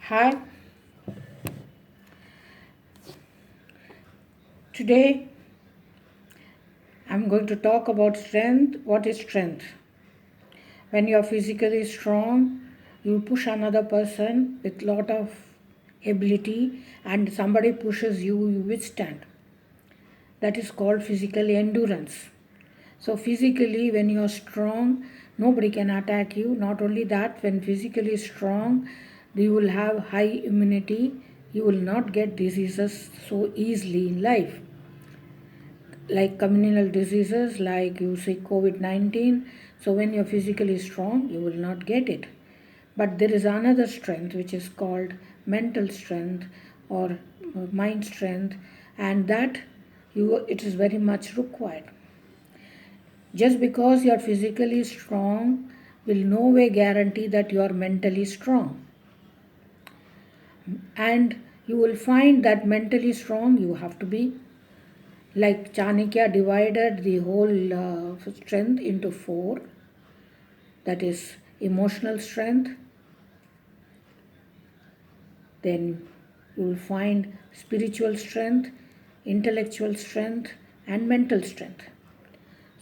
Hi, today I'm going to talk about strength. What is strength? When you are physically strong, you push another person with lot of ability and somebody pushes you, you withstand. That is called physical endurance. So physically when you are strong, nobody can attack you. Not only that, when physically strong, you will have high immunity. You will not get diseases so easily in life, like communal diseases like you see COVID-19. So when you're physically strong, you will not get it. But there is another strength which is called mental strength or mind strength, and that it is very much required. Just because you are physically strong will no way guarantee that you are mentally strong. And you will find that mentally strong you have to be, like Chanakya divided the whole strength into four, that is emotional strength, then you will find spiritual strength, intellectual strength, and mental strength.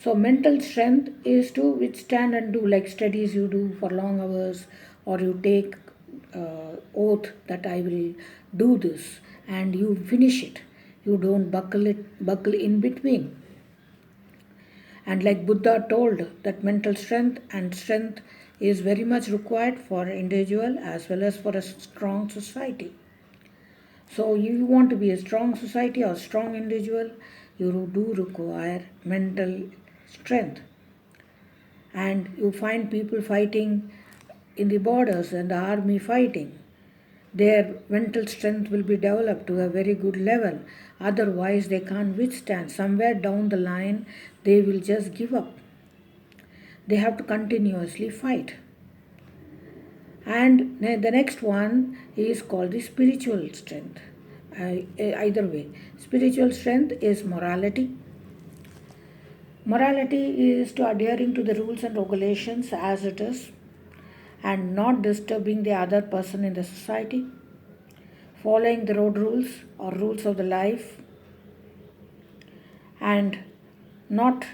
So, mental strength is to withstand and do, like studies you do for long hours, or you take oath that I will do this, and you finish it. You don't buckle in between. And like Buddha told, that mental strength and strength is very much required for individual as well as for a strong society. So you want to be a strong society or strong individual, you do require mental strength. And you find people fighting in the borders and the army fighting. Their mental strength will be developed to a very good level. Otherwise, they can't withstand. Somewhere down the line, they will just give up. They have to continuously fight. And the next one is called the spiritual strength. Either way, spiritual strength is morality. Morality is to adhering to the rules and regulations as it is and not disturbing the other person in the society, following the road rules or rules of the life, and not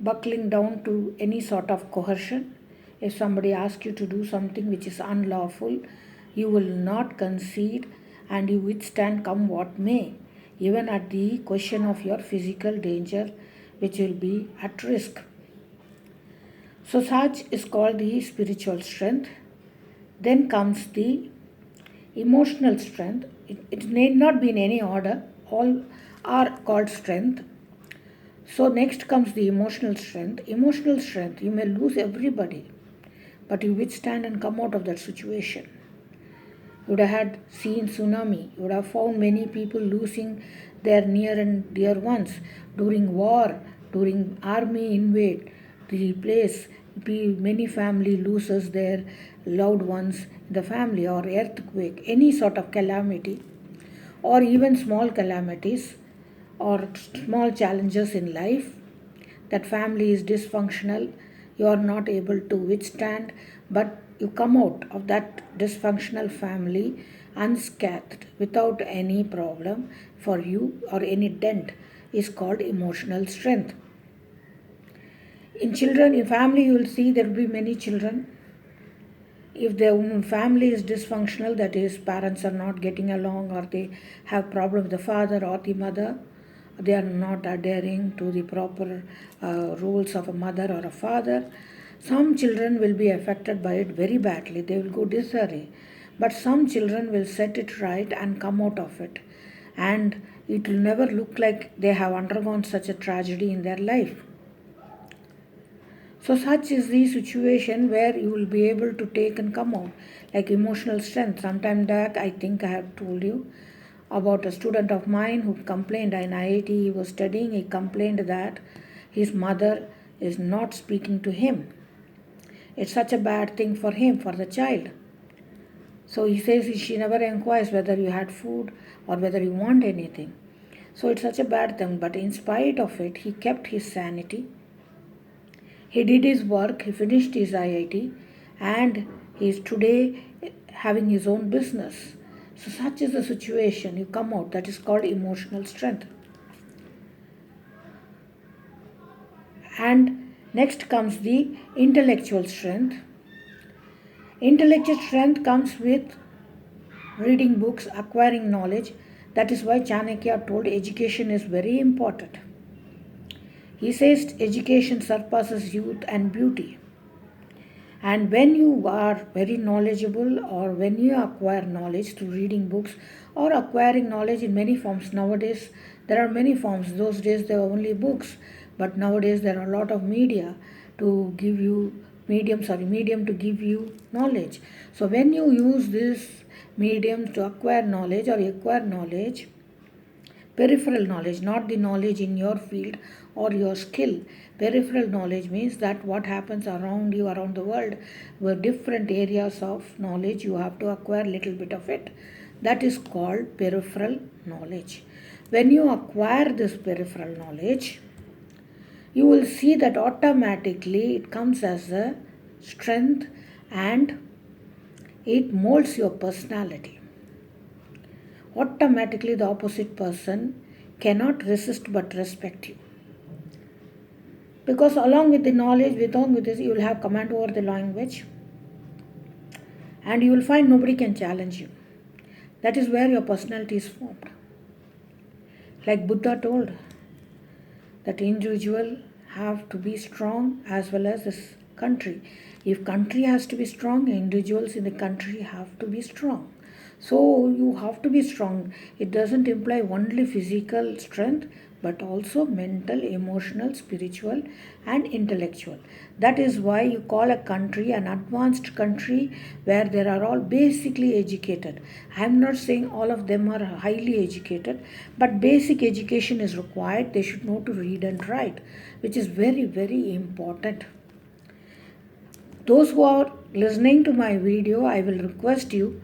buckling down to any sort of coercion. If somebody asks you to do something which is unlawful, you will not concede and you withstand come what may, even at the question of your physical danger, which will be at risk. So, such is called the spiritual strength. Then comes the emotional strength. It need not be in any order, all are called strength. So next comes the emotional strength. Emotional strength, you may lose everybody, but you withstand and come out of that situation. You would have had seen tsunami. You would have found many people losing their near and dear ones during war, during army invade the place. Many family loses their loved ones in the family, or earthquake, any sort of calamity, or even small calamities or small challenges in life. That family is dysfunctional, you are not able to withstand, but you come out of that dysfunctional family unscathed without any problem for you or any dent, is called emotional strength. In children, in family, you will see there will be many children. If the family is dysfunctional, that is, parents are not getting along, or they have problem with the father or the mother, they are not adhering to the proper rules of a mother or a father, some children will be affected by it very badly. They will go disarray. But some children will set it right and come out of it. And it will never look like they have undergone such a tragedy in their life. So such is the situation where you will be able to take and come out, like emotional strength. Sometime back, I think I have told you about a student of mine who complained in IIT. He was studying. He complained that his mother is not speaking to him. It's such a bad thing for him, for the child. So he says she never inquires whether you had food or whether you want anything. So it's such a bad thing. But in spite of it, he kept his sanity. He did his work, he finished his IIT, and he is today having his own business. So such is the situation. You come out. That is called emotional strength. And next comes the intellectual strength. Intellectual strength comes with reading books, acquiring knowledge. That is why Chanakya told education is very important. He says education surpasses youth and beauty. And when you are very knowledgeable, or when you acquire knowledge through reading books or acquiring knowledge in many forms, nowadays there are many forms. Those days there were only books, but nowadays there are a lot of media to give you medium to give you knowledge. So when you use this medium to acquire knowledge or acquire knowledge, peripheral knowledge, not the knowledge in your field or your skill. Peripheral knowledge means that what happens around you, around the world, were different areas of knowledge. You have to acquire a little bit of it. That is called peripheral knowledge. When you acquire this peripheral knowledge, you will see that automatically it comes as a strength and it molds your personality. Automatically the opposite person cannot resist but respect you. Because along with the knowledge, along with this, you will have command over the language, and you will find nobody can challenge you. That is where your personality is formed. Like Buddha told, that individual have to be strong as well as this country. If country has to be strong, individuals in the country have to be strong. So you have to be strong. It doesn't imply only physical strength, but also mental, emotional, spiritual, and intellectual. That is why you call a country an advanced country where there are all basically educated. I am not saying all of them are highly educated, but basic education is required. They should know to read and write, which is very, very important. Those who are listening to my video, I will request you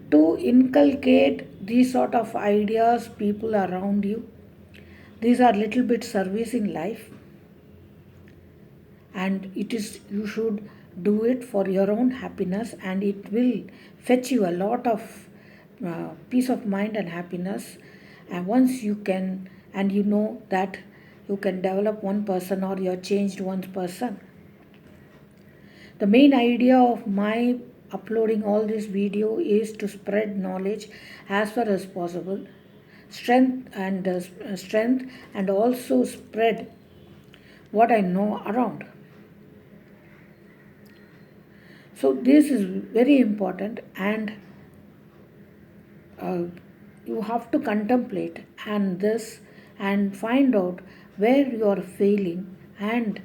to inculcate these sort of ideas people around you. These are little bit service in life, and it is you should do it for your own happiness, and it will fetch you a lot of peace of mind and happiness. And once you can, and you know that you can develop one person or you have changed one person. The main idea of my uploading all this video is to spread knowledge as far as possible, strength and also spread what I know around. So this is very important, and you have to contemplate and find out where you are failing and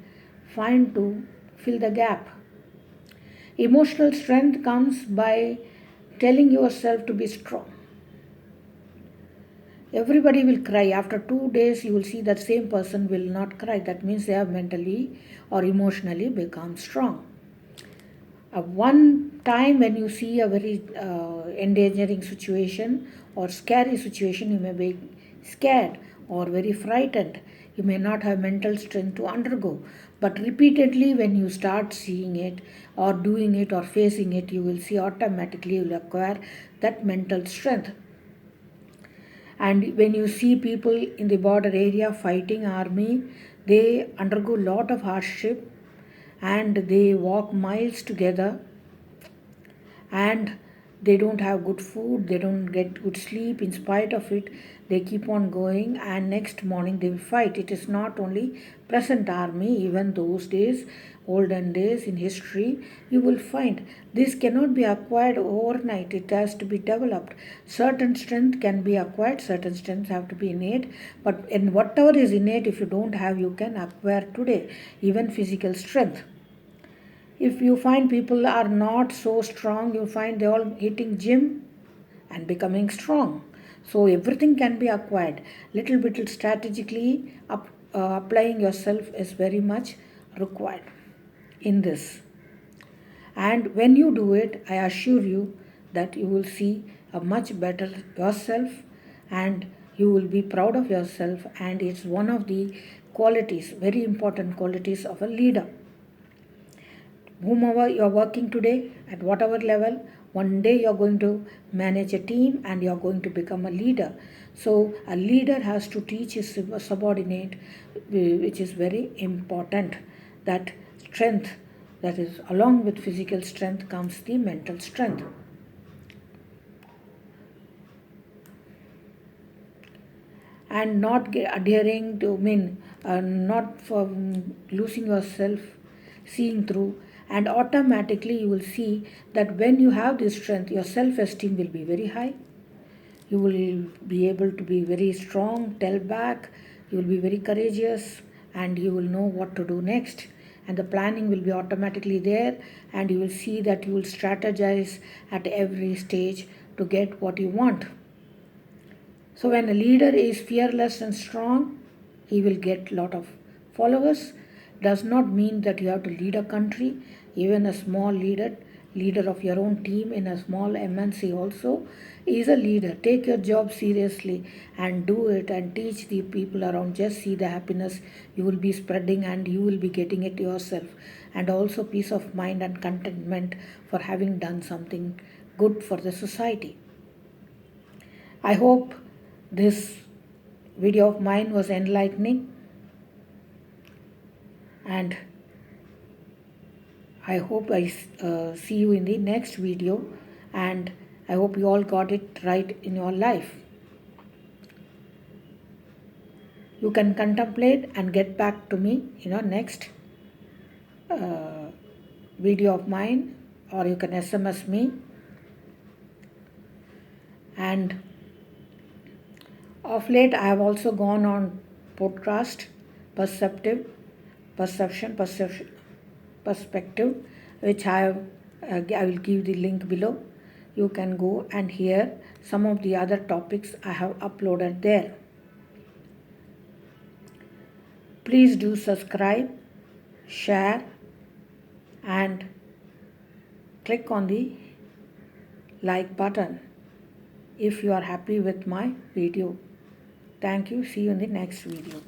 find to fill the gap. Emotional strength comes by telling yourself to be strong. Everybody will cry. After 2 days, you will see that same person will not cry. That means they have mentally or emotionally become strong. One time when you see a very endangering situation or scary situation, you may be scared or very frightened. You may not have mental strength to undergo. But repeatedly, when you start seeing it or doing it or facing it, you will see automatically you will acquire that mental strength. And when you see people in the border area fighting army, they undergo a lot of hardship, and they walk miles together, and they don't have good food, they don't get good sleep. In spite of it, they keep on going, and next morning they will fight. It is not only present army, even those days, olden days in history, you will find this cannot be acquired overnight. It has to be developed. Certain strength can be acquired, certain strengths have to be innate, but in whatever is innate, if you don't have, you can acquire today, even physical strength. If you find people are not so strong, you find they all hitting gym and becoming strong. So everything can be acquired. Little bit strategically applying yourself is very much required in this. And when you do it, I assure you that you will see a much better yourself, and you will be proud of yourself, and it's one of the qualities, very important qualities of a leader. Whomever you are working today, at whatever level, One day you're going to manage a team and you're going to become a leader. So a leader has to teach his subordinate, which is very important, that strength, that is along with physical strength comes the mental strength. And not adhering to not for losing yourself, seeing through, and automatically you will see that when you have this strength, your self-esteem will be very high. You will be able to be very strong, tell back, you will be very courageous, and you will know what to do next. And the planning will be automatically there, and you will see that you will strategize at every stage to get what you want. So when a leader is fearless and strong, he will get a lot of followers. Does not mean that you have to lead a country. Even a small leader of your own team in a small MNC also is a leader. Take your job seriously and do it and teach the people around. Just see the happiness you will be spreading and you will be getting it yourself. And also peace of mind and contentment for having done something good for the society. I hope this video of mine was enlightening, and I hope I see you in the next video, and I hope you all got it right in your life. You can contemplate and get back to me in your next video of mine, or you can SMS me. And of late, I have also gone on podcast, perceptive, perception, perspective, which I will give the link below. You can go and hear some of the other topics I have uploaded there. Please do subscribe, share, and click on the like button if you are happy with my video. Thank you. See you in the next video.